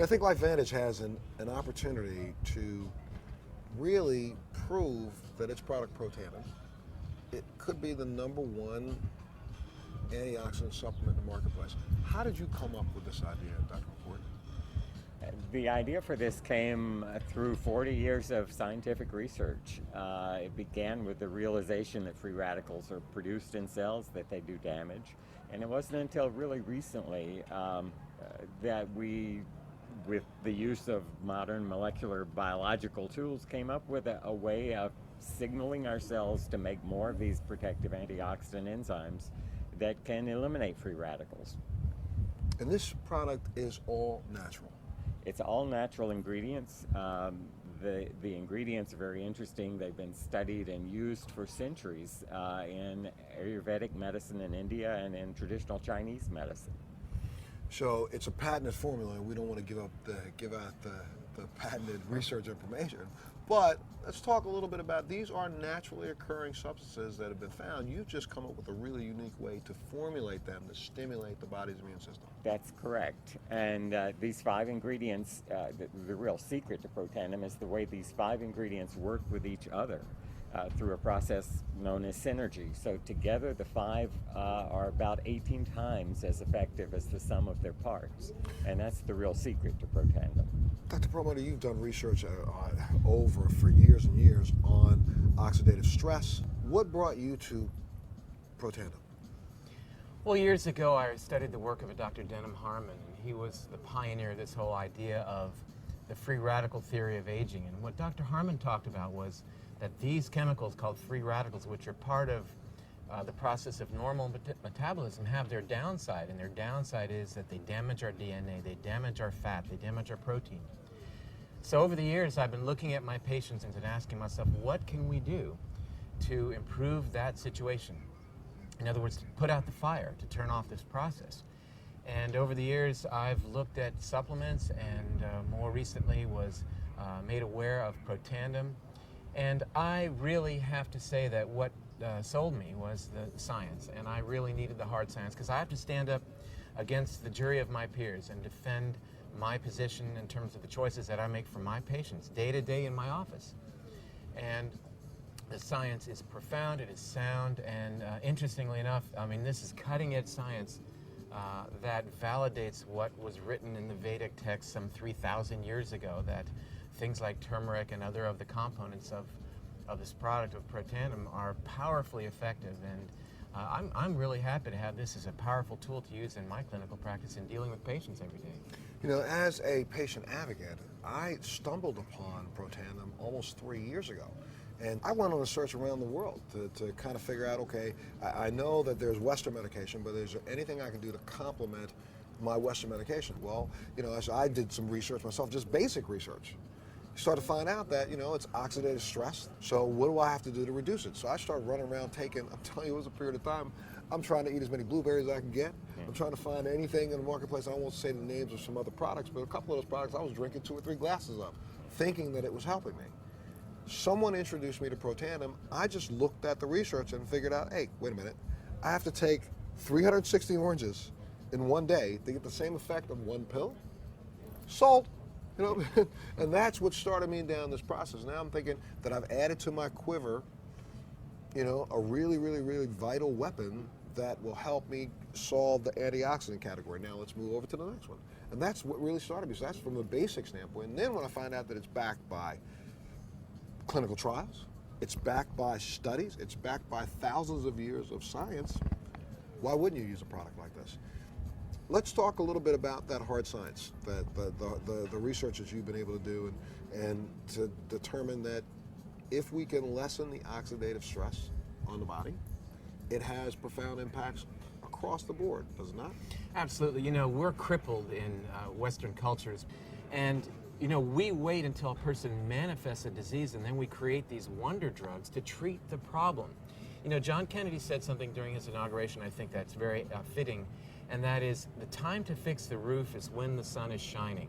And I think LifeVantage has an opportunity to really prove that its product Protandim, it could be the #1 antioxidant supplement in the marketplace. How did you come up with this idea, Dr. McCord? The idea for this came through 40 years of scientific research. It began with the realization that free radicals are produced in cells, that they do damage. And it wasn't until really recently that we, with the use of modern molecular biological tools, came up with a way of signaling our cells to make more of these protective antioxidant enzymes that can eliminate free radicals. And this product is all natural. It's all natural ingredients. The ingredients are very interesting. They've been studied and used for centuries in Ayurvedic medicine in India and in traditional Chinese medicine. So it's a patented formula, and we don't want to give out the patented research information. But let's talk a little bit about these are naturally occurring substances that have been found. You've just come up with a really unique way to formulate them to stimulate the body's immune system. That's correct. And these 5 ingredients, the real secret to Protandim is the way these 5 ingredients work with each other through a process known as synergy. So together the 5 are about 18 times as effective as the sum of their parts. And that's the real secret to Protandim. Dr. Perlmutter, you've done research for years and years on oxidative stress. What brought you to Protandim? Well, years ago I studied the work of a Dr. Denham Harmon, and he was the pioneer of this whole idea of the free radical theory of aging. And what Dr. Harmon talked about was that these chemicals called free radicals, which are part of the process of normal metabolism, have their downside. And their downside is that they damage our DNA, they damage our fat, they damage our protein. So over the years, I've been looking at my patients and asking myself, what can we do to improve that situation? In other words, to put out the fire, to turn off this process. And over the years, I've looked at supplements, and more recently was made aware of Protandim. And I really have to say that what sold me was the science, and I really needed the hard science, because I have to stand up against the jury of my peers and defend my position in terms of the choices that I make for my patients day to day in my office. And the science is profound, it is sound, and interestingly enough, I mean, this is cutting-edge science that validates what was written in the Vedic text some 3,000 years ago, that things like turmeric and other of the components of this product of Protandim are powerfully effective. And I'm really happy to have this as a powerful tool to use in my clinical practice in dealing with patients every day. You know, as a patient advocate, I stumbled upon Protandim almost 3 years ago. And I went on a search around the world to kind of figure out, okay, I know that there's Western medication, but is there anything I can do to complement my Western medication? Well, you know, as I did some research myself, just basic research. Start to find out that, you know, it's oxidative stress. So what do I have to do to reduce it? So I started running around taking, I'm telling you, it was a period of time, I'm trying to eat as many blueberries as I can get. I'm trying to find anything in the marketplace. I won't say the names of some other products, but a couple of those products I was drinking 2 or 3 glasses of, thinking that it was helping me. Someone introduced me to Protandim. I just looked at the research and figured out, hey, wait a minute, I have to take 360 oranges in one day to get the same effect of 1 pill? Sold. You know, and that's what started me down this process. Now I'm thinking that I've added to my quiver, you know, a really, really, really vital weapon that will help me solve the antioxidant category. Now let's move over to the next one. And that's what really started me. So that's from a basic standpoint. And then when I find out that it's backed by clinical trials, it's backed by studies, it's backed by thousands of years of science, why wouldn't you use a product like this? Let's talk a little bit about that hard science, that the research that you've been able to do, and to determine that if we can lessen the oxidative stress on the body, it has profound impacts across the board, does it not? Absolutely. You know, we're crippled in Western cultures, and you know, we wait until a person manifests a disease, and then we create these wonder drugs to treat the problem. You know, John Kennedy said something during his inauguration, I think that's very fitting, and that is, the time to fix the roof is when the sun is shining.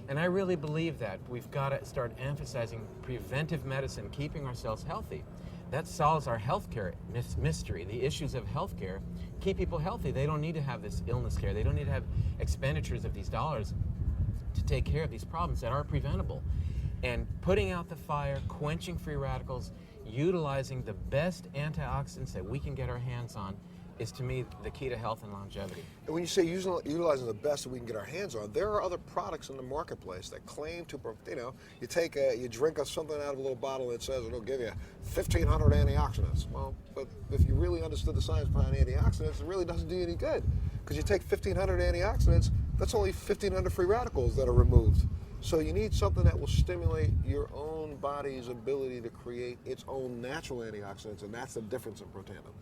And I really believe that. We've got to start emphasizing preventive medicine, keeping ourselves healthy. That solves our healthcare mystery. The issues of healthcare keep people healthy. They don't need to have this illness care. They don't need to have expenditures of these dollars. to take care of these problems that are preventable. And putting out the fire, quenching free radicals, utilizing the best antioxidants that we can get our hands on is, to me, the key to health and longevity. And when you say utilizing the best that we can get our hands on, there are other products in the marketplace that claim to, you drink something out of a little bottle and it says it'll give you 1,500 antioxidants. Well, but if you really understood the science behind antioxidants, it really doesn't do you any good. Because you take 1,500 antioxidants, that's only 1,500 free radicals that are removed. So you need something that will stimulate your own body's ability to create its own natural antioxidants, and that's the difference in Protandim.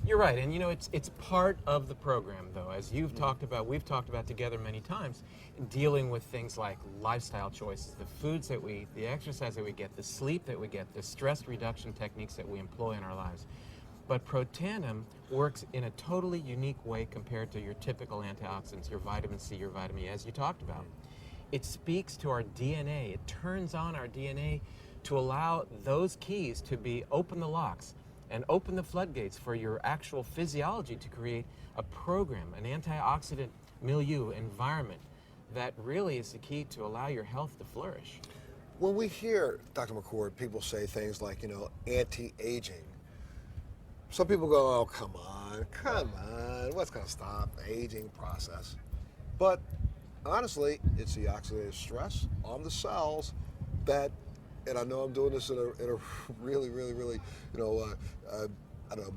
You're right, and it's part of the program, though, as you've talked about, we've talked about together many times, dealing with things like lifestyle choices, the foods that we eat, the exercise that we get, the sleep that we get, the stress reduction techniques that we employ in our lives. But Protandim works in a totally unique way compared to your typical antioxidants, your vitamin C, your vitamin E, as you talked about. It speaks to our DNA. It turns on our DNA to allow those keys to open the locks and open the floodgates for your actual physiology to create a program, an antioxidant milieu, environment that really is the key to allow your health to flourish. When we hear, Dr. McCord, people say things like, anti-aging, some people go, oh, come on, what's going to stop the aging process? But honestly, it's the oxidative stress on the cells that, and I know I'm doing this in a really,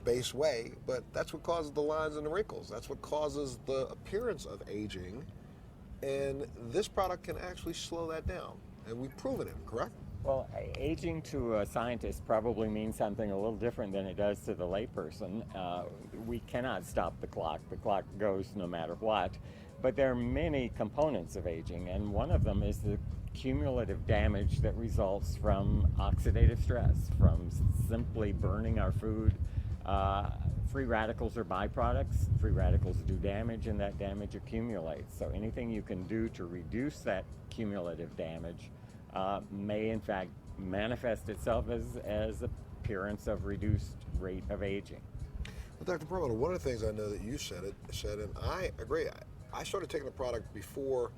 base way, but that's what causes the lines and the wrinkles. That's what causes the appearance of aging. And this product can actually slow that down. And we've proven it, correct? Well, aging to a scientist probably means something a little different than it does to the layperson. We cannot stop the clock. The clock goes no matter what. But there are many components of aging, and one of them is the cumulative damage that results from oxidative stress, from simply burning our food. Free radicals are byproducts. Free radicals do damage, and that damage accumulates. So anything you can do to reduce that cumulative damage may in fact manifest itself as appearance of reduced rate of aging. Well, Dr. Perlmutter, one of the things I know that you said, and I agree. I started taking the product before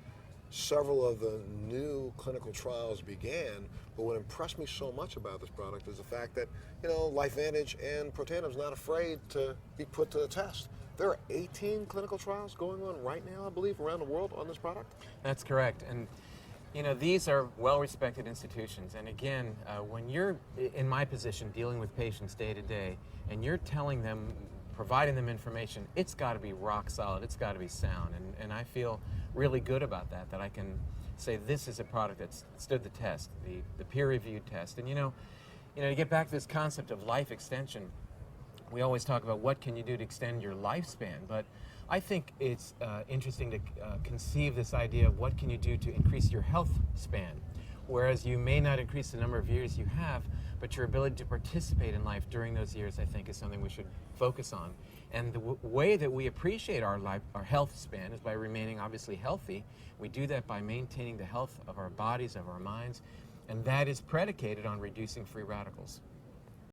several of the new clinical trials began, but what impressed me so much about this product is the fact that, LifeVantage and Protandim is not afraid to be put to the test. There are 18 clinical trials going on right now, I believe, around the world on this product. That's correct. And these are well-respected institutions. And again, when you're in my position dealing with patients day to day, and you're telling them, providing them information, it's got to be rock solid, it's got to be sound. And I feel really good about that I can say this is a product that's stood the test, the peer-reviewed test. And to get back to this concept of life extension, we always talk about what can you do to extend your lifespan, but I think it's interesting to conceive this idea of what can you do to increase your health span, whereas you may not increase the number of years you have, but your ability to participate in life during those years, I think, is something we should focus on. And the way that we appreciate our health span is by remaining obviously healthy. We do that by maintaining the health of our bodies, of our minds, and that is predicated on reducing free radicals.